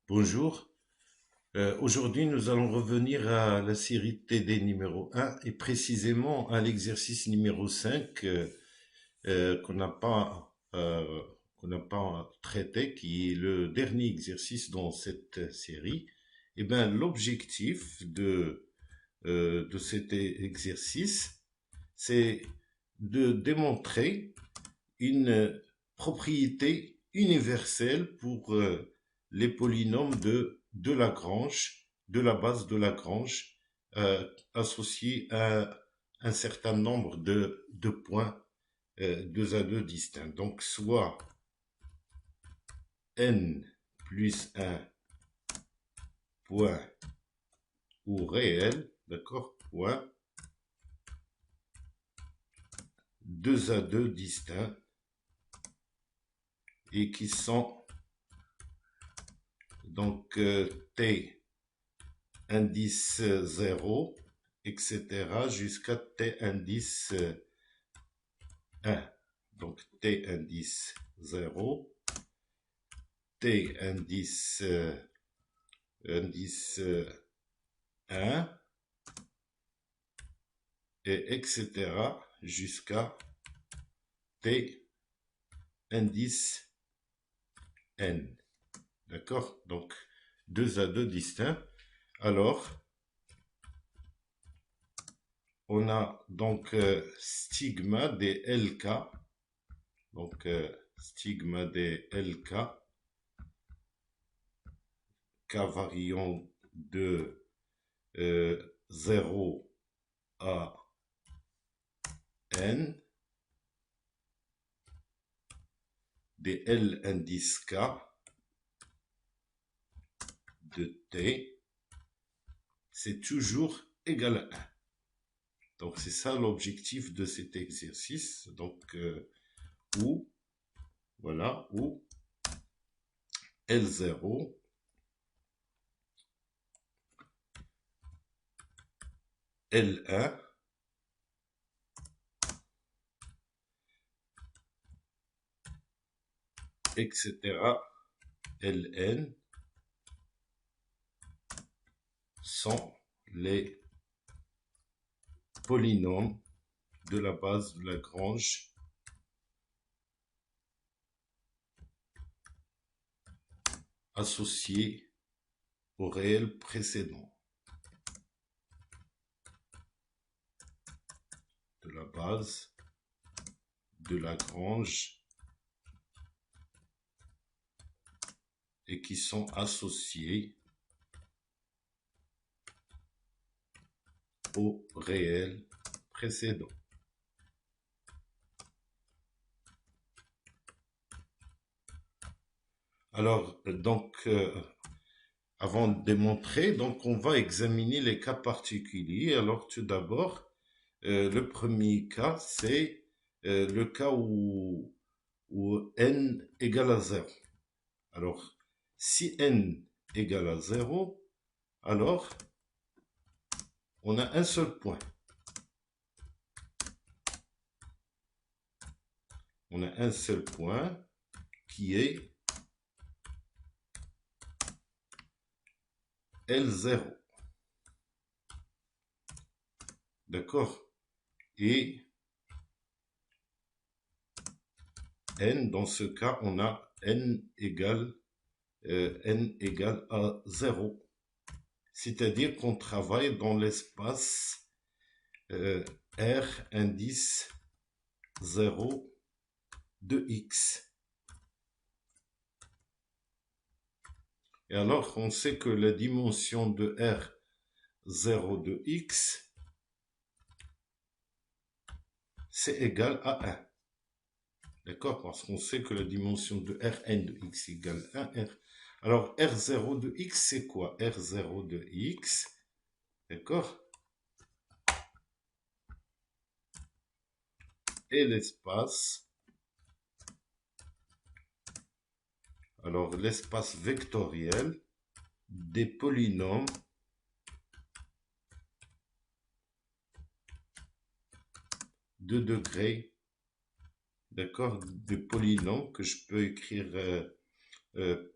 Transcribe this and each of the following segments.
Bonjour. Aujourd'hui, nous allons revenir à la série TD numéro 1 et précisément à l'exercice numéro 5 qu'on n'a pas traité, qui est le dernier exercice dans cette série. Eh bien, l'objectif de cet exercice, c'est de démontrer une propriété universelle pour les polynômes de Lagrange, de la base de Lagrange, associés à un certain nombre de points deux à deux distincts. Donc, soit n plus un point ou réel, d'accord, point, deux à deux distincts et qui sont donc t indice 0, etc. jusqu'à t indice 1. Donc t indice 0, t indice 1, et etc. jusqu'à t indice n. D'accord? Donc, deux à deux distincts. Alors, on a donc stigma des LK. Donc, stigma des LK, K variant de 0 à n, des L indice K de T, c'est toujours égal à 1. Donc, c'est ça l'objectif de cet exercice. Donc, où, voilà, où L0, L1, etc., Ln sont les polynômes de la base de Lagrange associés au réel précédent de la base de Lagrange et qui sont associés au réel précédent. Alors, donc, avant de démontrer, donc on va examiner les cas particuliers. Alors, tout d'abord, le premier cas, c'est le cas où n égale à 0. Alors, si n égale à 0, alors on a un seul point. On a un seul point qui est L0. D'accord? Et n, dans ce cas, on a n égale à 0. C'est-à-dire qu'on travaille dans l'espace R indice 0 de x. Et alors, on sait que la dimension de R0 de x, c'est égal à 1. D'accord? Parce qu'on sait que la dimension de Rn de x égale 1 R. Alors, R0 de x, c'est quoi? R0 de x, d'accord? Et l'espace, alors l'espace vectoriel des polynômes de degrés, d'accord? Des polynômes que je peux écrire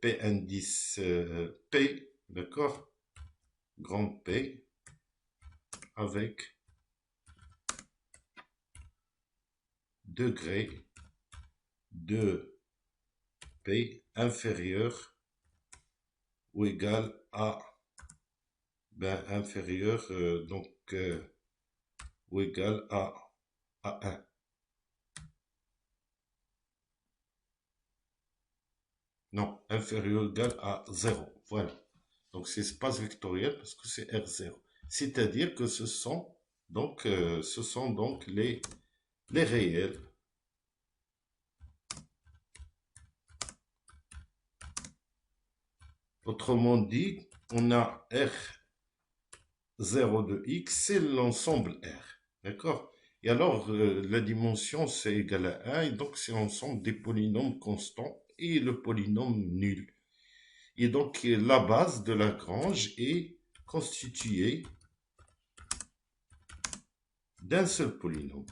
P indice P, d'accord, grand P, avec degré de P inférieur ou égal à, inférieur, ou égal à 1. Non, inférieur ou égal à 0. Voilà. Donc c'est espace vectoriel parce que c'est R0. C'est-à-dire que ce sont donc les réels. Autrement dit, on a R0 de X, c'est l'ensemble R. D'accord? Et alors, la dimension, c'est égal à 1, et donc c'est l'ensemble des polynômes constants et le polynôme nul. Et donc, la base de Lagrange est constituée d'un seul polynôme,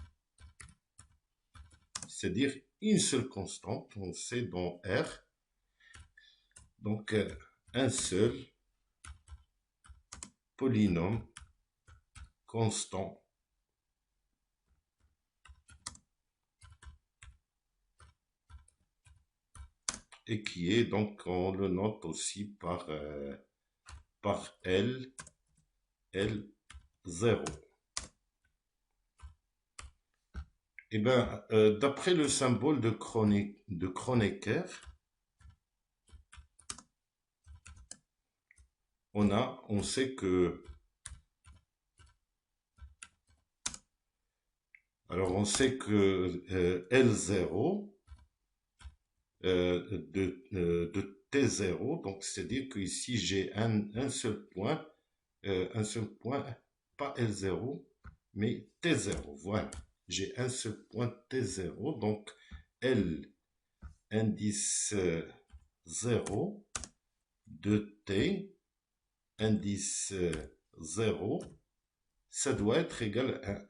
c'est-à-dire une seule constante, on sait dans R, donc un seul polynôme constant et qui est donc, on le note aussi par L0. Et bien, d'après le symbole de Kronecker, on sait que, L0 de T0, donc c'est-à-dire que ici j'ai un seul point, pas L0, mais T0, voilà. J'ai un seul point T0, donc L indice 0 de T indice 0, ça doit être égal à 1.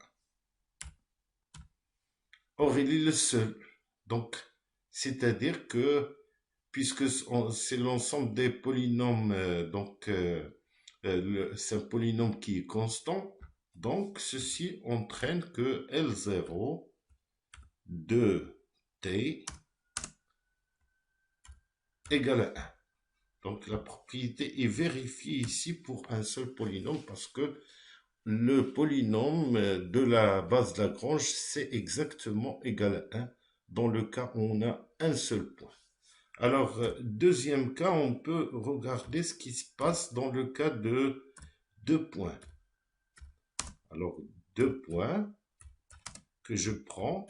Or, il est le seul. Donc, c'est-à-dire que, puisque c'est l'ensemble des polynômes, c'est un polynôme qui est constant, donc ceci entraîne que L0 de T égale à 1. Donc la propriété est vérifiée ici pour un seul polynôme parce que le polynôme de la base de Lagrange, c'est exactement égal à 1 dans le cas où on a un seul point. Alors, deuxième cas, on peut regarder ce qui se passe dans le cas de 2 points. Alors, 2 points que je prends,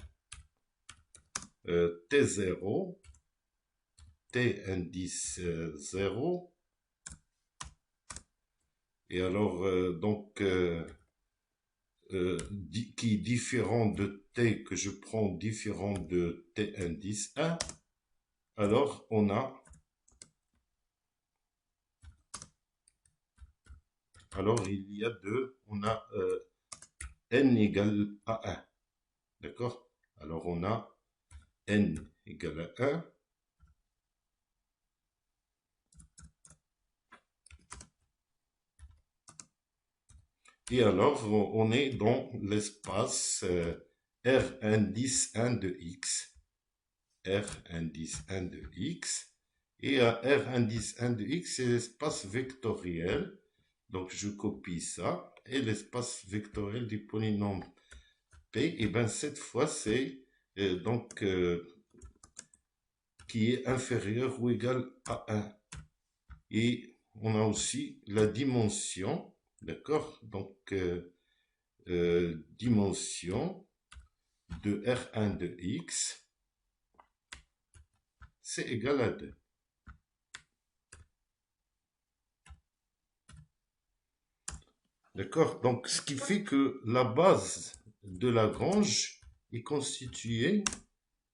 T0, T indice 0, et alors, qui est différent de T, que je prends différent de T indice 1, alors on a, il y a on a n égale à 1, d'accord? Alors on a n égale à 1, et alors on est dans l'espace R indice 1 de X, R indice 1 de X, et à R indice 1 de X, c'est l'espace vectoriel. Donc je copie ça, et l'espace vectoriel du polynôme P, et bien cette fois c'est qui est inférieur ou égal à 1. Et on a aussi la dimension, d'accord? Donc dimension de R1 de X, c'est égal à 2. D'accord? Donc, ce qui fait que la base de Lagrange est constituée,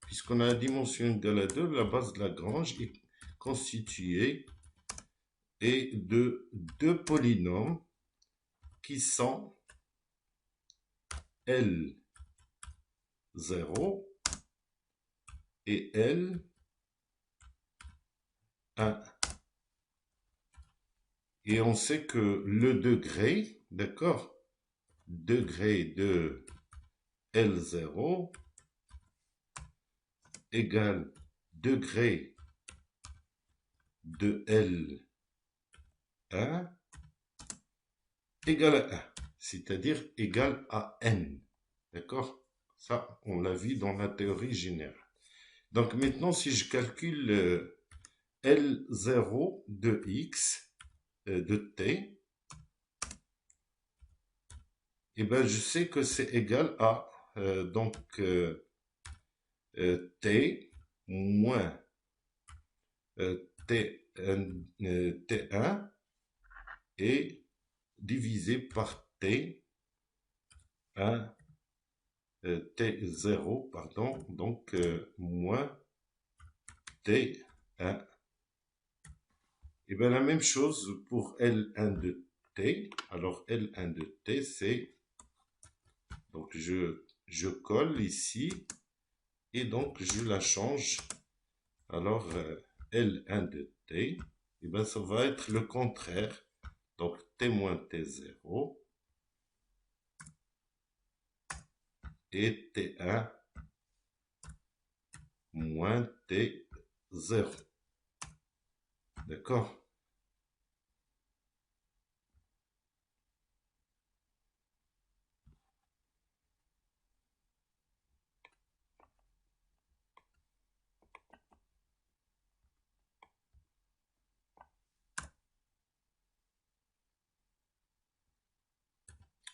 puisqu'on a la dimension égale à 2, la base de Lagrange est constituée de 2 polynômes qui sont L0 et 1. Et on sait que le degré, d'accord, degré de L0 égale degré de L1 égale à 1, c'est-à-dire égal à n. D'accord? Ça, on l'a vu dans la théorie générale. Donc maintenant, si je calcule L0 de x, de t, eh ben, je sais que c'est égal à t moins t1 et divisé par t1 t0, pardon, donc moins t1. Et bien la même chose pour L1 de t. Alors L1 de t, c'est, donc je colle ici et donc je la change. Alors L1 de t, et bien ça va être le contraire. Donc t moins t0 et t1 moins t0. D'accord?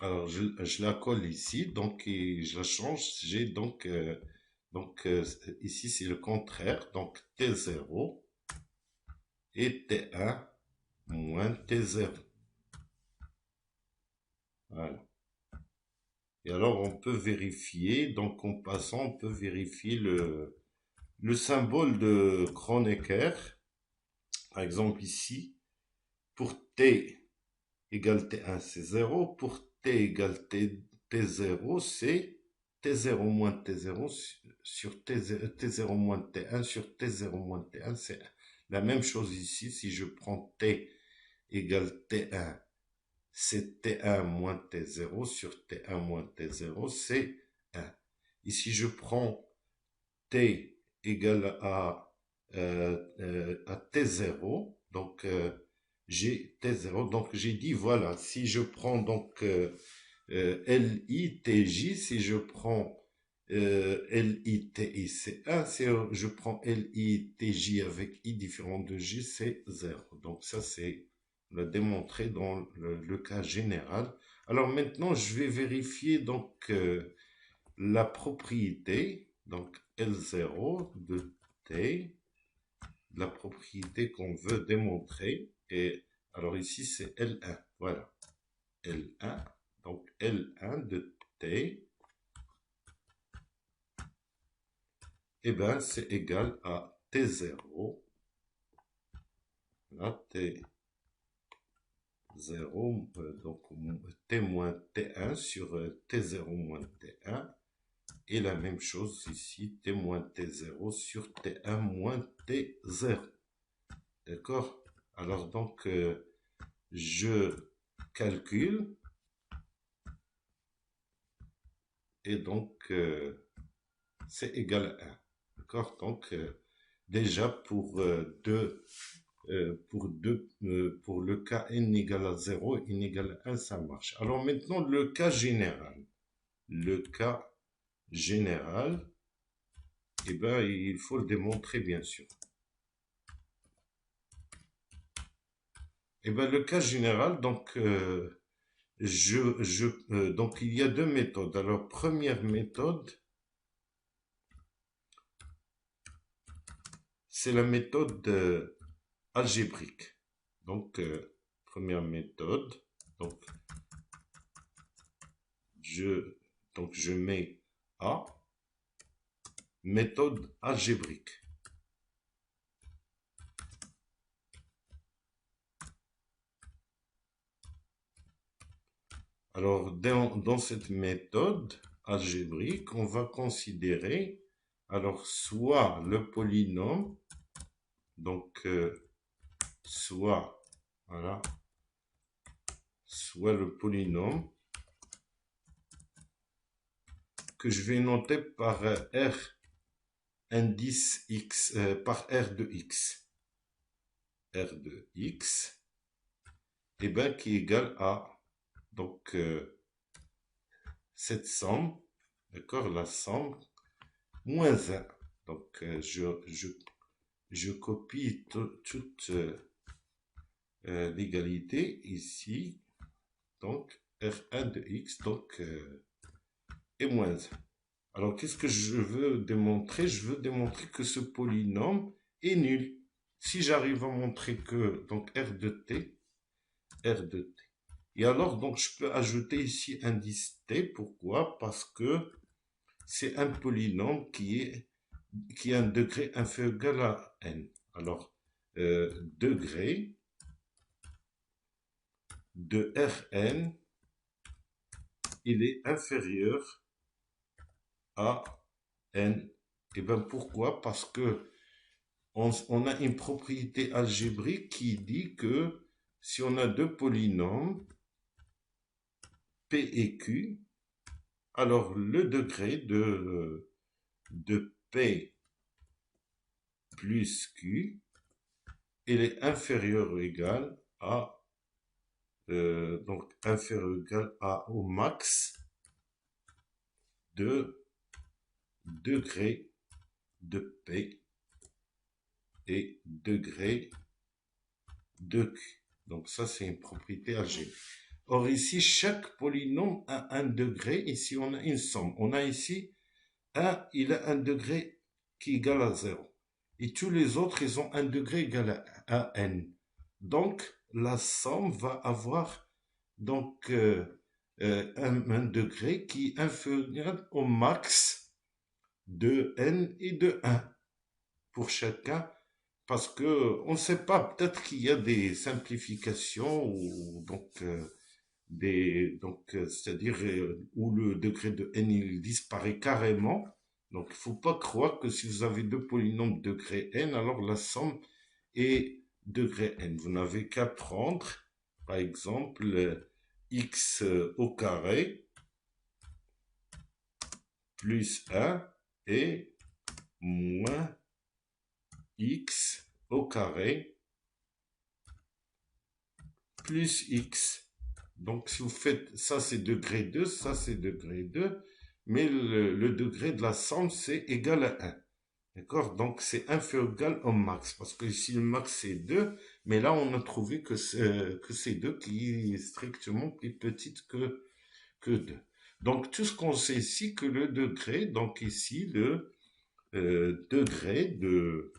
Alors, je la colle ici, donc et je la change. J'ai ici c'est le contraire, donc T0 et T1 moins T0. Voilà. Et alors, on peut vérifier, donc en passant, on peut vérifier le symbole de Kronecker. Par exemple, ici, pour T égale T1, c'est 0. Pour T égale T0, c'est T0 moins T0 sur T0 moins T1 sur T0 moins T1. C'est la même chose ici. Si je prends T égale T1, c'est T1 moins T0 sur T1 moins T0, c'est 1. Ici, je prends T égale à T0, donc j'ai T0, donc j'ai dit voilà, si je prends donc LI, TJ, si je prends LI, TI, c'est 1, si je prends LI, TJ avec I différent de J, c'est 0. Donc ça, c'est démontré dans le cas général. Alors maintenant, je vais vérifier donc la propriété, donc L0 de T, la propriété qu'on veut démontrer. Et alors ici, c'est L1. Voilà. L1. Donc L1 de T, eh bien, c'est égal à T0. Là, T0, donc T moins T1 sur T0 moins T1. Et la même chose ici, T moins T0 sur T1 moins T0. D'accord? Alors donc, je calcule. Et donc, c'est égal à 1. D'accord? Donc, déjà, pour pour le cas n égale à 0, n égale à 1, ça marche. Alors maintenant, le cas général. Le cas général, eh ben, il faut le démontrer, bien sûr. Eh ben, le cas général, donc, donc, il y a deux méthodes. Alors, première méthode, c'est la méthode algébrique. Donc, première méthode, donc je mets A, méthode algébrique. Alors, dans cette méthode algébrique, on va considérer alors soit le polynôme, donc soit, voilà, soit le polynôme que je vais noter par R indice X, par R de X. R de X, et bien qui est égal à, donc, cette somme, d'accord, la somme, moins 1. Donc, je copie toute l'égalité ici, donc R1 de X, donc, et moins 1. Alors, qu'est-ce que je veux démontrer? Je veux démontrer que ce polynôme est nul. Si j'arrive à montrer que, donc, R de T, et alors, donc, je peux ajouter ici indice T. Pourquoi? Parce que c'est un polynôme qui a un degré inférieur ou égal à n. Alors, degré de Rn, il est inférieur à n. Et bien pourquoi? Parce que on a une propriété algébrique qui dit que si on a deux polynômes, P et Q, alors le degré de P plus Q, il est inférieur ou égal à, donc inférieur ou égal à au max de degré de P et degré de Q. Donc ça, c'est une propriété algébrique. Or ici, chaque polynôme a un degré. Ici, on a une somme. On a ici 1, il a un degré qui est égal à 0. Et tous les autres, ils ont un degré égal à n. Donc, la somme va avoir donc, un degré qui est inférieur au max de n et de 1 pour chacun, parce que on ne sait pas, peut-être qu'il y a des simplifications ou donc c'est-à-dire où le degré de n il disparaît carrément. Donc il ne faut pas croire que si vous avez deux polynômes degré n, alors la somme est degré n. Vous n'avez qu'à prendre, par exemple, x au carré plus 1 et moins x au carré plus x. Donc, si vous faites ça, c'est degré 2, ça, c'est degré 2, mais le degré de la somme, c'est égal à 1. D'accord? Donc, c'est inférieur ou égal au max, parce que ici, le max, c'est 2, mais là, on a trouvé que c'est 2 qui est strictement plus petite que 2. Donc, tout ce qu'on sait ici, que le degré, donc ici, le degré de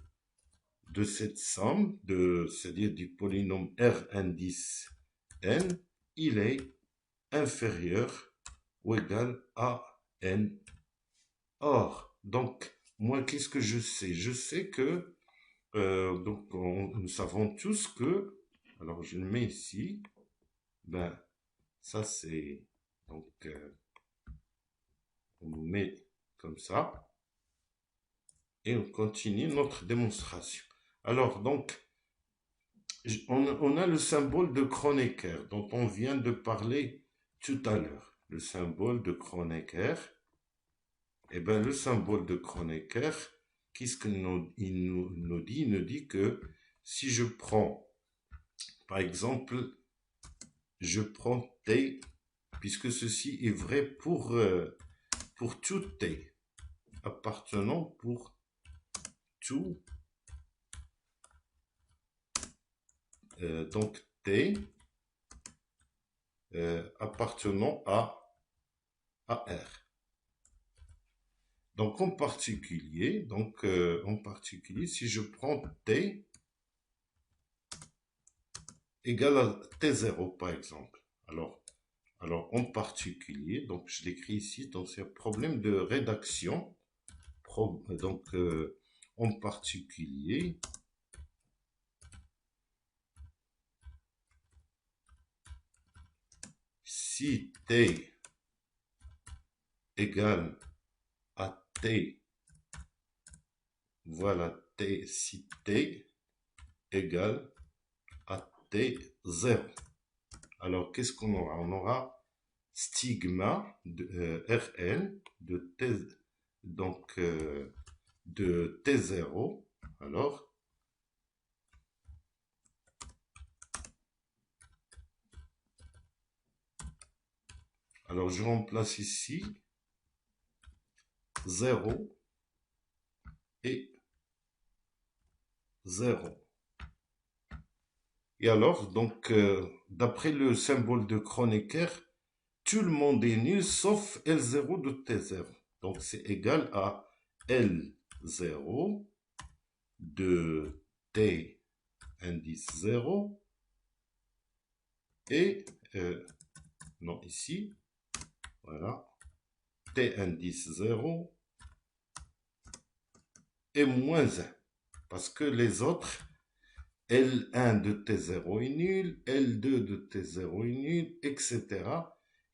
cette somme, c'est-à-dire du polynôme R indice n, il est inférieur ou égal à n. Or, donc, moi, qu'est-ce que je sais? Je sais que, donc, nous savons tous que, alors je le mets ici, ben, ça c'est, donc, on nous met comme ça, et on continue notre démonstration. Alors, donc, on a le symbole de Kronecker dont on vient de parler tout à l'heure. Le symbole de Kronecker. Eh bien, le symbole de Kronecker, qu'est-ce qu'il nous dit? Il nous dit que si je prends, par exemple, je prends T, puisque ceci est vrai pour tout T, appartenant pour tout, donc T, appartenant à R. Donc en particulier, si je prends T égal à T0 par exemple, alors en particulier, donc je l'écris ici, donc c'est un problème de rédaction, donc en particulier, si T égale à T, voilà T, si T égale T0. Alors, qu'est-ce qu'on aura? On aura stigma de Rn de T, donc de T0. Alors je remplace ici 0 et 0. Et alors, donc, d'après le symbole de Kronecker, tout le monde est nul sauf L0 de T0. Donc, c'est égal à L0 de T indice 0 et, non, ici, voilà, T indice 0 et moins 1. Parce que les autres, L1 de T0 est nul, L2 de T0 est nul, etc.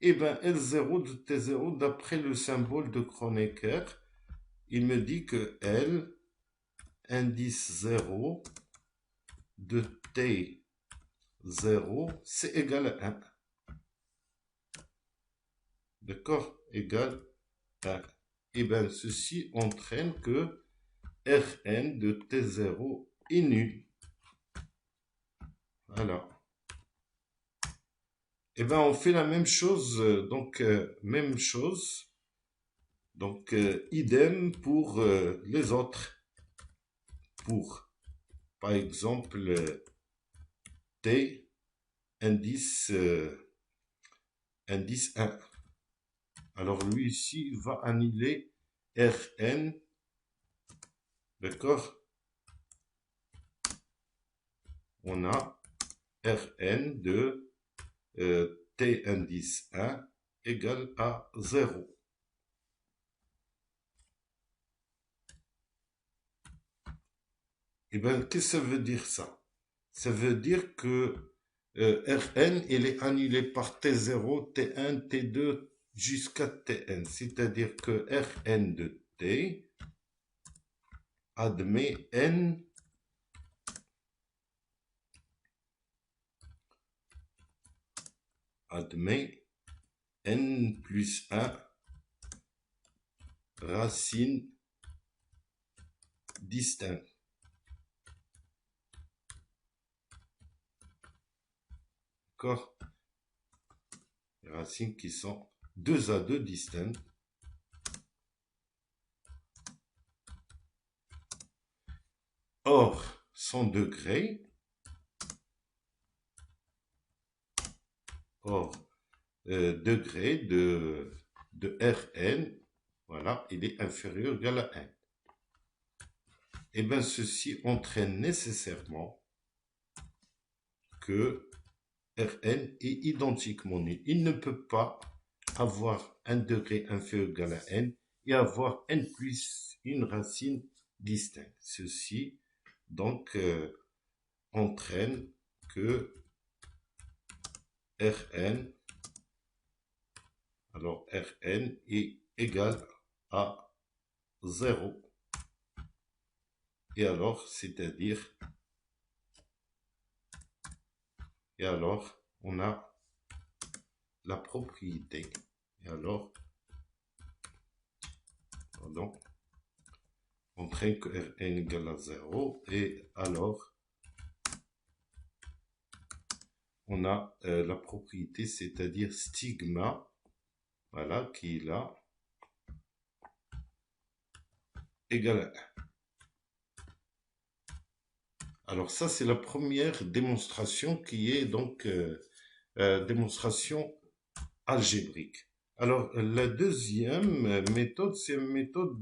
Et bien, L0 de T0, d'après le symbole de Kronecker, il me dit que L, indice 0 de T0, c'est égal à 1. D'accord? Égal à 1. Et bien, ceci entraîne que Rn de T0 est nul. Voilà. Et bien, on fait la même chose, donc même chose, donc idem pour les autres. Pour, par exemple, T, indice 1. Alors lui ici va annuler Rn, d'accord? On a Rn de T indice 1 égale à 0. Et bien, qu'est-ce que ça veut dire ça? Ça veut dire que Rn, il est annulé par T0, T1, T2 jusqu'à Tn. C'est-à-dire que Rn de T admet n plus 1 racines distinctes. D'accord? Les racines qui sont 2 à 2 distinctes. Or, son degré, degré de Rn, voilà, il est inférieur ou égal à 1. Et bien, ceci entraîne nécessairement que Rn est identiquement nul. Il ne peut pas avoir un degré inférieur ou égal à n et avoir n plus une racine distincte. Ceci, donc, entraîne que Rn, alors Rn est égal à 0. Et alors, c'est-à-dire, et alors, on a la propriété. Et alors, pardon, entraîne que Rn égale à 0. Et alors, on a la propriété, c'est-à-dire stigma, voilà, qui est là, égal à 1. Alors ça, c'est la première démonstration qui est donc démonstration algébrique. Alors la deuxième méthode, c'est une méthode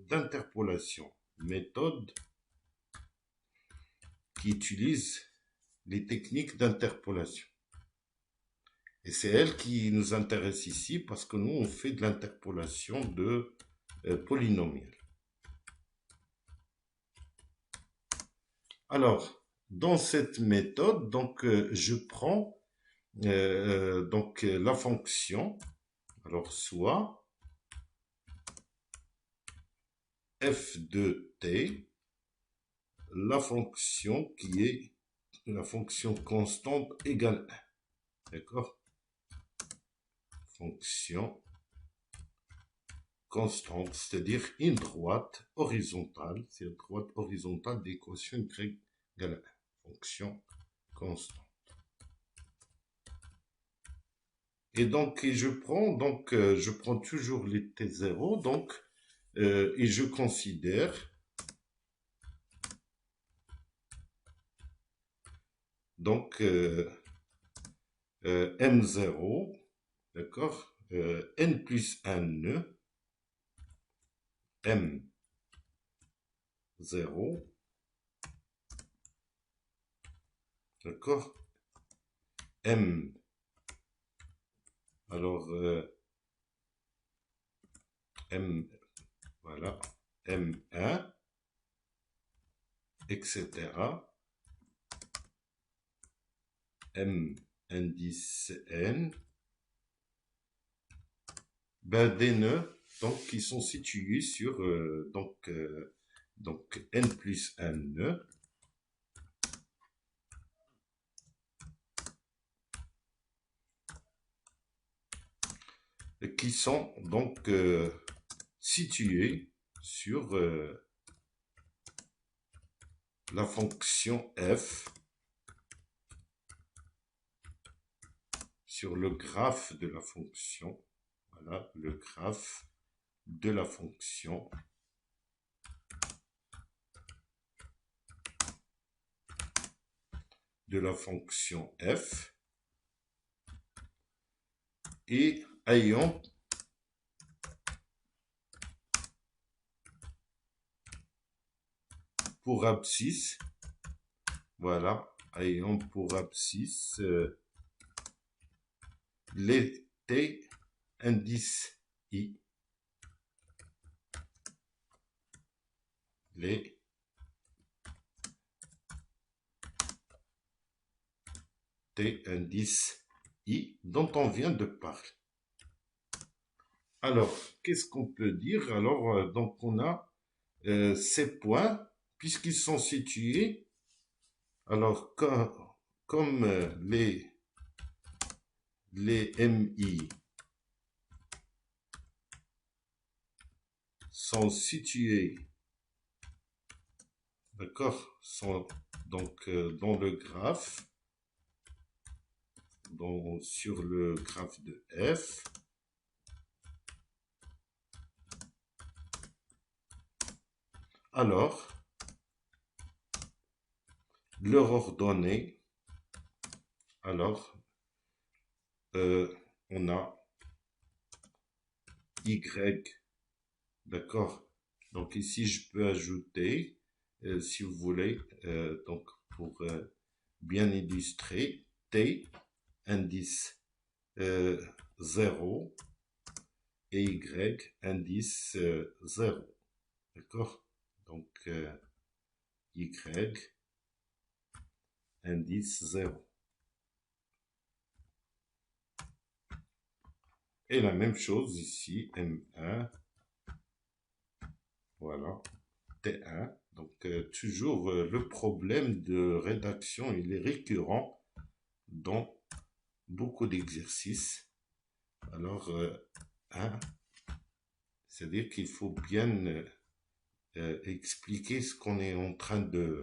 d'interpolation. Méthode qui utilise les techniques d'interpolation. Et c'est elle qui nous intéresse ici parce que nous, on fait de l'interpolation de polynomiales. Alors, dans cette méthode, donc, je prends donc, la fonction, alors soit f de t, la fonction qui est la fonction constante égale 1. D'accord? Fonction constante, c'est-à-dire une droite horizontale, c'est une droite horizontale d'équation y égale 1. Fonction constante. Et donc, je prends toujours les T0, donc, et je considère donc M0, d'accord, N plus 1 nœud, M0, d'accord, M, alors, M, voilà, M1, etc., M indice N, ben, des nœuds donc, qui sont situés sur donc N plus 1 nœud, qui sont donc situés sur la fonction f, sur le graphe de la fonction. Voilà, le graphe de la fonction f, et ayant pour abscisse, voilà, ayant pour abscisse les T indice I, les T indice I dont on vient de parler. Alors, qu'est-ce qu'on peut dire? Alors, donc on a ces points, puisqu'ils sont situés, alors comme les MI sont situés, d'accord, sont donc dans le graphe, sur le graphe de F, alors leur ordonnée, alors on a Y, d'accord, donc ici je peux ajouter, si vous voulez, donc pour bien illustrer, T indice 0 et Y indice 0, d'accord, donc Y indice 0. Et la même chose ici, M1, voilà, T1. Donc, toujours le problème de rédaction, il est récurrent dans beaucoup d'exercices. Alors, 1, c'est-à-dire qu'il faut bien expliquer ce qu'on est en train de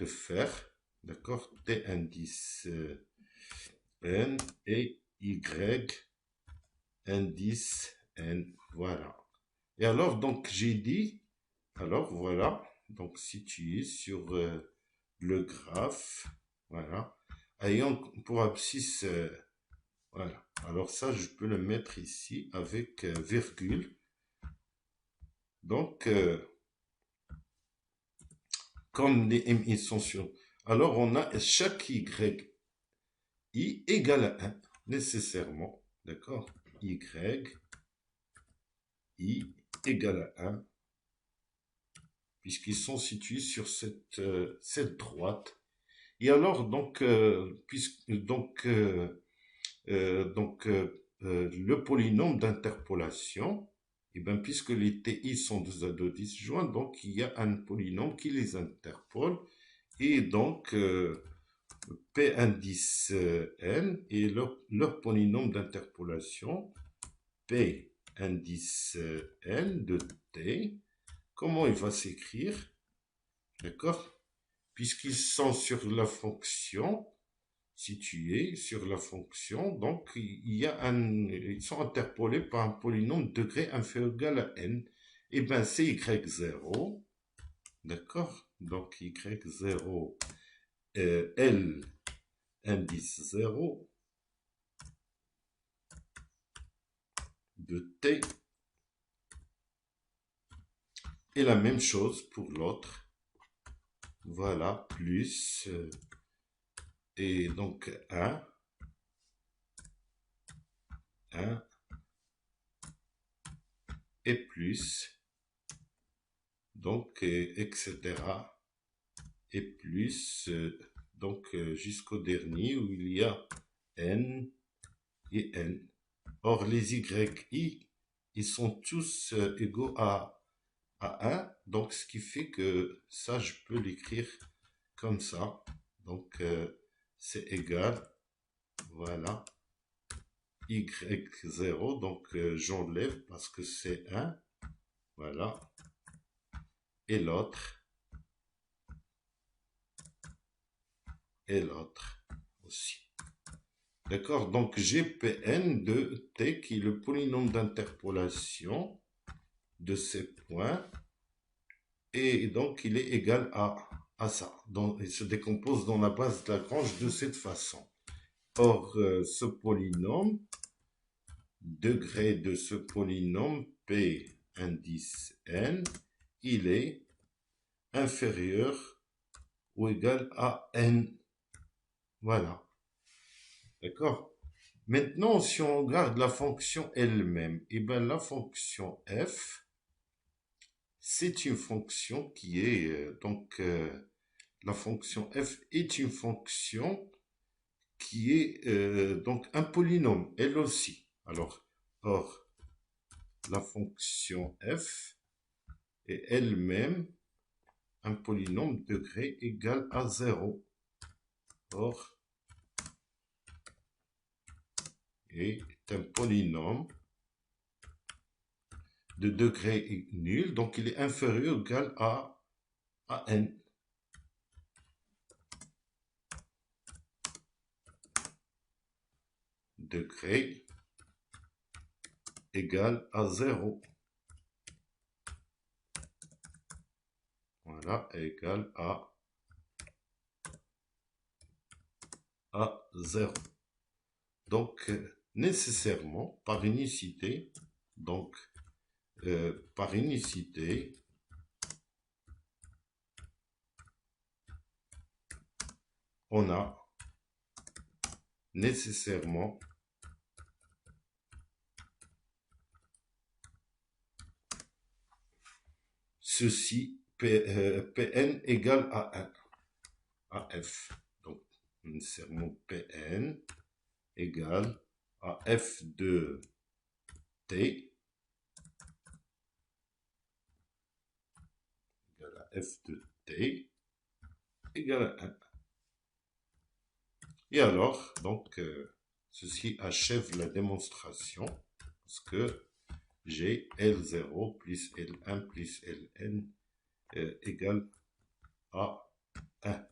faire, d'accord? T indice N et Y indice N, voilà. Et alors, donc, j'ai dit, alors, voilà, donc, situé sur le graphe, voilà, ayant pour abscisse, voilà. Alors, ça, je peux le mettre ici avec virgule. Donc, comme les MI sont sur, alors, on a chaque Y égale à 1, nécessairement, d'accord? Y égale à 1, puisqu'ils sont situés sur cette droite. Et alors, donc, le polynôme d'interpolation, et bien, puisque les TI sont deux à deux disjoints, donc il y a un polynôme qui les interpole, et donc, P indice n et leur polynôme d'interpolation P indice n de t. Comment il va s'écrire? D'accord? Puisqu'ils sont sur la fonction, situés sur la fonction, donc ils sont interpolés par un polynôme de degré inférieur ou égal à n. Et bien c'est y0, d'accord? Donc y0, L indice 0 de t. Et la même chose pour l'autre. Voilà, plus, et donc 1, et plus, donc, etc. Et plus, donc jusqu'au dernier où il y a n et n. Or, les y, ils sont tous égaux à 1, donc ce qui fait que ça, je peux l'écrire comme ça. Donc, c'est égal, voilà, y0, donc j'enlève parce que c'est 1, voilà, et l'autre aussi. D'accord, donc j'ai Pn de t qui est le polynôme d'interpolation de ces points, et donc il est égal à ça. Donc il se décompose dans la base de Lagrange de cette façon. Or, ce polynôme, degré de ce polynôme P indice n, il est inférieur ou égal à n. Voilà. D'accord? Maintenant, si on regarde la fonction elle-même, et bien la fonction f, c'est une fonction qui est, la fonction f est une fonction qui est donc un polynôme, elle aussi. Alors, or, la fonction f est elle-même un polynôme degré égal à 0. Or, est un polynôme de degré nul, donc il est inférieur ou égal à n. Degré égal à 0. Voilà, égal à 0. Donc, nécessairement, par unicité, donc, par unicité, on a nécessairement ceci, Pn égale à 1, à f. Donc, nécessairement Pn égale à f de t égale à f de t égale à 1. Et alors, donc, ceci achève la démonstration parce que j'ai L0 plus L1 plus Ln égale à 1.